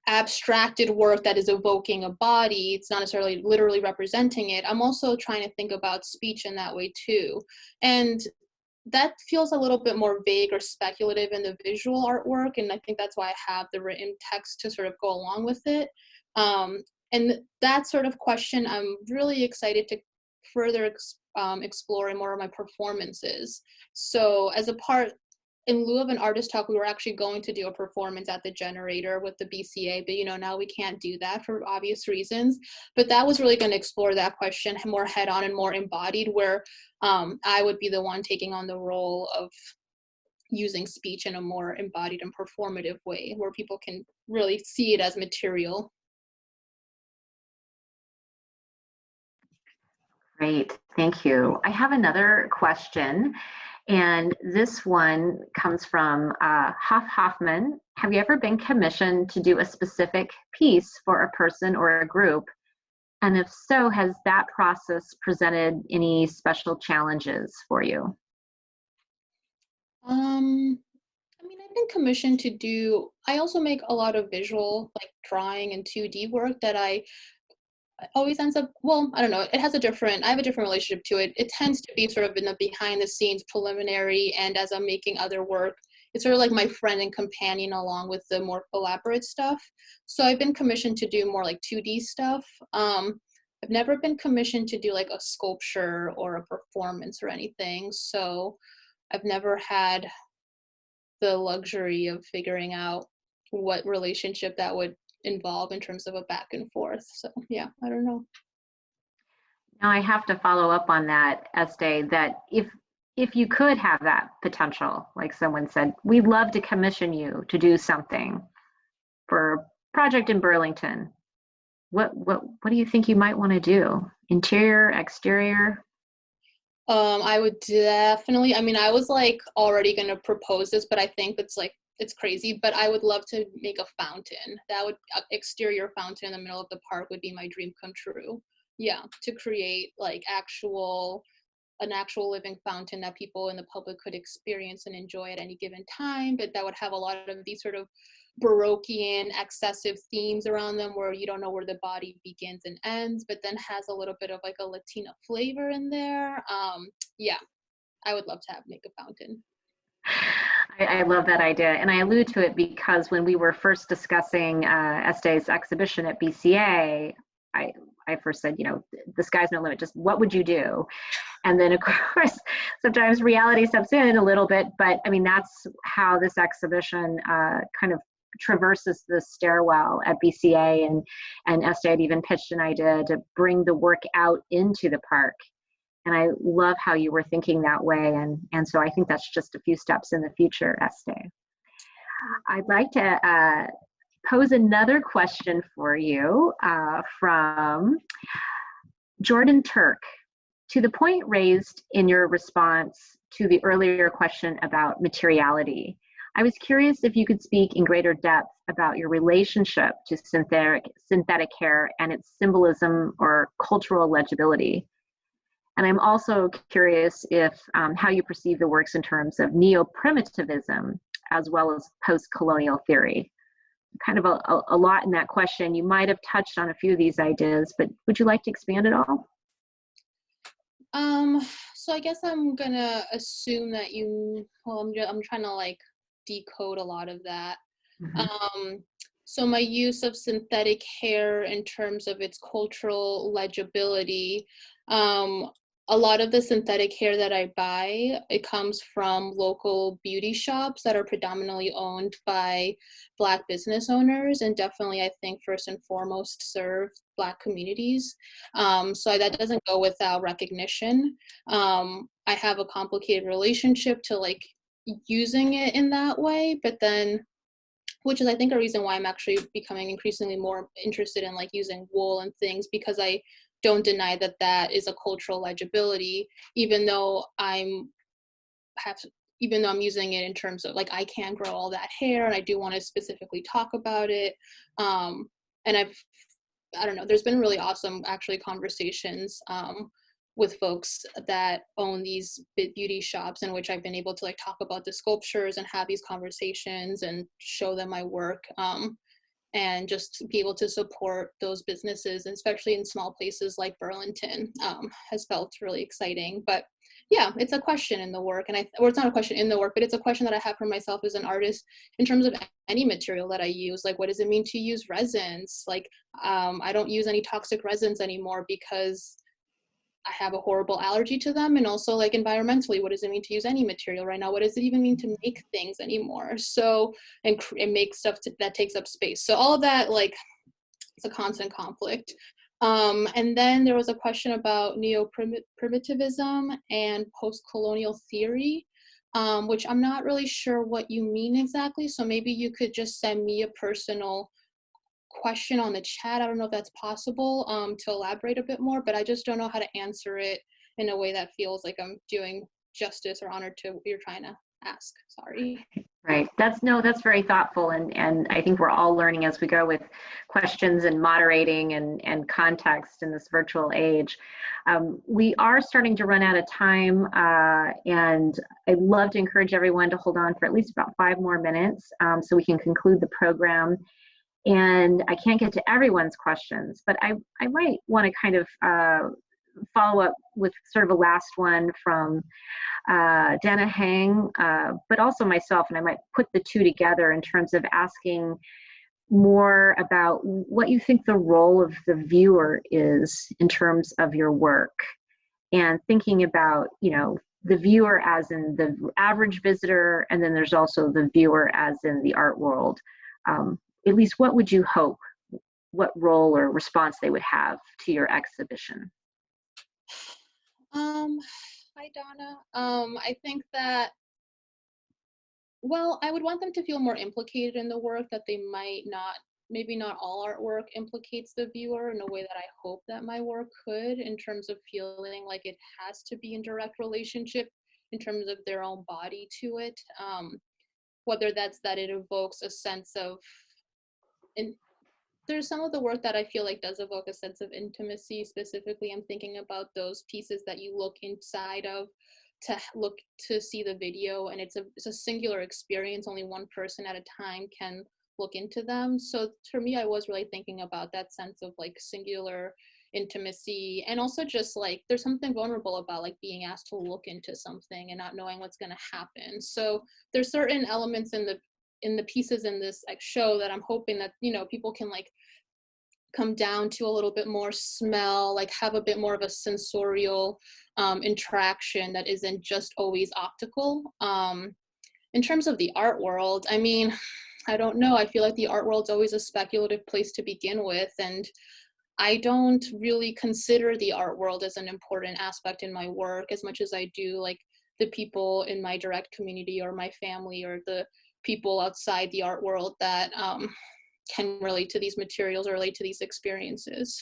abstracted work that is evoking a body, it's not necessarily literally representing it. I'm also trying to think about speech in that way too. And that feels a little bit more vague or speculative in the visual artwork, and I think that's why I have the written text to sort of go along with it. And that sort of question, I'm really excited to further explore in more of my performances. So as a part, in lieu of an artist talk, we were actually going to do a performance at the Generator with the BCA, but now we can't do that for obvious reasons. But that was really going to explore that question more head on and more embodied, where I would be the one taking on the role of using speech in a more embodied and performative way, where people can really see it as material. Great, thank you. I have another question. And this one comes from Hoffman. Have you ever been commissioned to do a specific piece for a person or a group? And if so, has that process presented any special challenges for you? I mean, I've been commissioned to do, I also make a lot of visual, like drawing and 2D work that I always ends up, well, I don't know, I have a different relationship to it. It tends to be sort of in the behind the scenes preliminary, and as I'm making other work, it's sort of like my friend and companion along with the more elaborate stuff. So I've been commissioned to do more like 2D stuff. I've never been commissioned to do like a sculpture or a performance or anything. So I've never had the luxury of figuring out what relationship that would involve in terms of a back and forth. So yeah, I don't know. Now I have to follow up on that, Estee, that if you could have that potential, like someone said, we'd love to commission you to do something for a project in Burlington. What do you think you might want to do? Interior, exterior? I would definitely, I mean, I was like already gonna propose this, but I think it's crazy, but I would love to make a fountain. That would, exterior fountain in the middle of the park would be my dream come true. Yeah, to create like actual an actual living fountain that people in the public could experience and enjoy at any given time, but that would have a lot of these sort of Baroquean, excessive themes around them where you don't know where the body begins and ends, but then has a little bit of like a Latina flavor in there. Yeah, I would love to make a fountain. I love that idea. And I allude to it because when we were first discussing Este's exhibition at BCA, I first said, the sky's no limit, just what would you do? And then, of course, sometimes reality steps in a little bit, but I mean, that's how this exhibition kind of traverses the stairwell at BCA, and Este had even pitched an idea to bring the work out into the park. And I love how you were thinking that way. And so I think that's just a few steps in the future, Este. I'd like to pose another question for you from Jordan Turk. To the point raised in your response to the earlier question about materiality, I was curious if you could speak in greater depth about your relationship to synthetic hair and its symbolism or cultural legibility. And I'm also curious if how you perceive the works in terms of neo-primitivism as well as post-colonial theory. Kind of a lot in that question. You might have touched on a few of these ideas, but would you like to expand at all? So I guess I'm gonna assume that I'm trying to like decode a lot of that. Mm-hmm. So my use of synthetic hair in terms of its cultural legibility, a lot of the synthetic hair that I buy, it comes from local beauty shops that are predominantly owned by Black business owners, and definitely I think first and foremost serve Black communities. So that doesn't go without recognition. I have a complicated relationship to like using it in that way, but then which is I think a reason why I'm actually becoming increasingly more interested in like using wool and things, because I don't deny that that is a cultural legibility, even though even though I'm using it in terms of like I can grow all that hair and I do want to specifically talk about it. And I don't know, there's been really awesome actually conversations with folks that own these beauty shops in which I've been able to like talk about the sculptures and have these conversations and show them my work, and just be able to support those businesses, and especially in small places like Burlington, has felt really exciting. But yeah, it's a question in the work, or it's not a question in the work, but it's a question that I have for myself as an artist in terms of any material that I use. Like, what does it mean to use resins? Like, I don't use any toxic resins anymore because I have a horrible allergy to them. And also like environmentally, what does it mean to use any material right now? What does it even mean to make things anymore? So, and make stuff that takes up space. So all of that, like, it's a constant conflict. And then there was a question about neo-primitivism and post-colonial theory, which I'm not really sure what you mean exactly. So maybe you could just send me a personal question on the chat. I don't know if that's possible, to elaborate a bit more, but I just don't know how to answer it in a way that feels like I'm doing justice or honor to what you're trying to ask. Sorry. Right. That's very thoughtful. And I think we're all learning as we go with questions and moderating and context in this virtual age. We are starting to run out of time, and I'd love to encourage everyone to hold on for at least about 5 more minutes, so we can conclude the program. And I can't get to everyone's questions, but I might want to kind of follow up with sort of a last one from Dana Hang, but also myself, and I might put the two together in terms of asking more about what you think the role of the viewer is in terms of your work, and thinking about, the viewer as in the average visitor, and then there's also the viewer as in the art world. At least what would you hope, what role or response they would have to your exhibition? Hi, Donna. I think that, well, I would want them to feel more implicated in the work, that they might not, maybe not all artwork implicates the viewer in a way that I hope that my work could, in terms of feeling like it has to be in direct relationship in terms of their own body to it. Whether that's that it evokes a sense of there's some of the work that I feel like does evoke a sense of intimacy. Specifically, I'm thinking about those pieces that you look inside of to see the video, and it's a singular experience. Only one person at a time can look into them. So for me, I was really thinking about that sense of like singular intimacy, and also just like there's something vulnerable about like being asked to look into something and not knowing what's going to happen. So there's certain elements in the pieces in this like show that I'm hoping that, you know, people can like come down to a little bit more smell, like have a bit more of a sensorial interaction that isn't just always optical. In terms of the art world, I mean, I don't know. I feel like the art world's always a speculative place to begin with, and I don't really consider the art world as an important aspect in my work as much as I do like the people in my direct community or my family or the people outside the art world that can relate to these materials or relate to these experiences.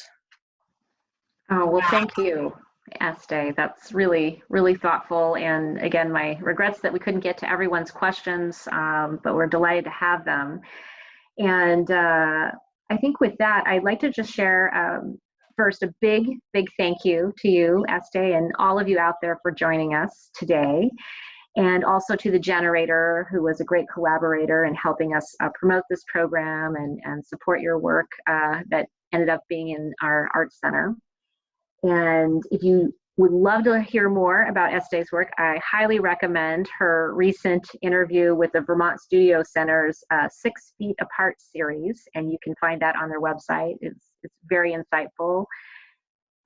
Oh, well, thank you, Este. That's really, really thoughtful. And again, my regrets that we couldn't get to everyone's questions, but we're delighted to have them. And I think with that, I'd like to just share first a big, big thank you to you, Este, and all of you out there for joining us today. And also to the Generator, who was a great collaborator in helping us promote this program and support your work that ended up being in our art center. And if you would love to hear more about Este's work, I highly recommend her recent interview with the Vermont Studio Center's 6 Feet Apart series, and you can find that on their website. It's very insightful.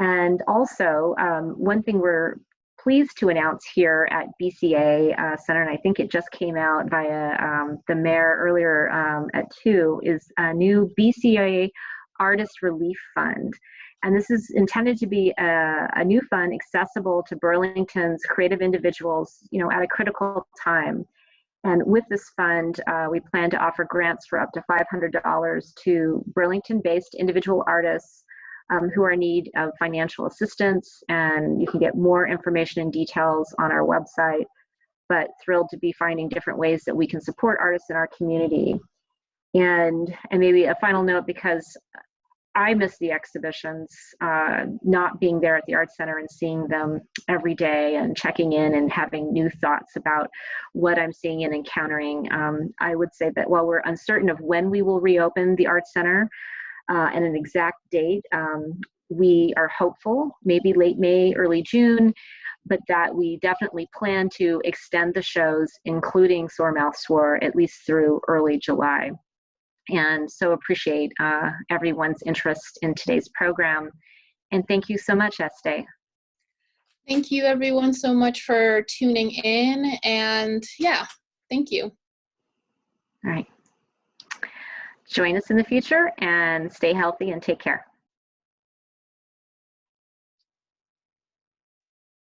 And also, one thing we're pleased to announce here at BCA Center, and I think it just came out via the mayor earlier at 2, is a new BCA Artist Relief Fund. And this is intended to be a new fund accessible to Burlington's creative individuals, you know, at a critical time. And with this fund, we plan to offer grants for up to $500 to Burlington-based individual artists who are in need of financial assistance. And you can get more information and details on our website, but thrilled to be finding different ways that we can support artists in our community. And maybe a final note, because I miss the exhibitions, not being there at the Art Center and seeing them every day and checking in and having new thoughts about what I'm seeing and encountering. I would say that while we're uncertain of when we will reopen the Art Center and an exact date, we are hopeful, maybe late May, early June, but that we definitely plan to extend the shows, including Sore Mouth Swore, at least through early July. And so appreciate everyone's interest in today's program. And thank you so much, Este. Thank you everyone so much for tuning in. And yeah, thank you. All right. Join us in the future and stay healthy and take care.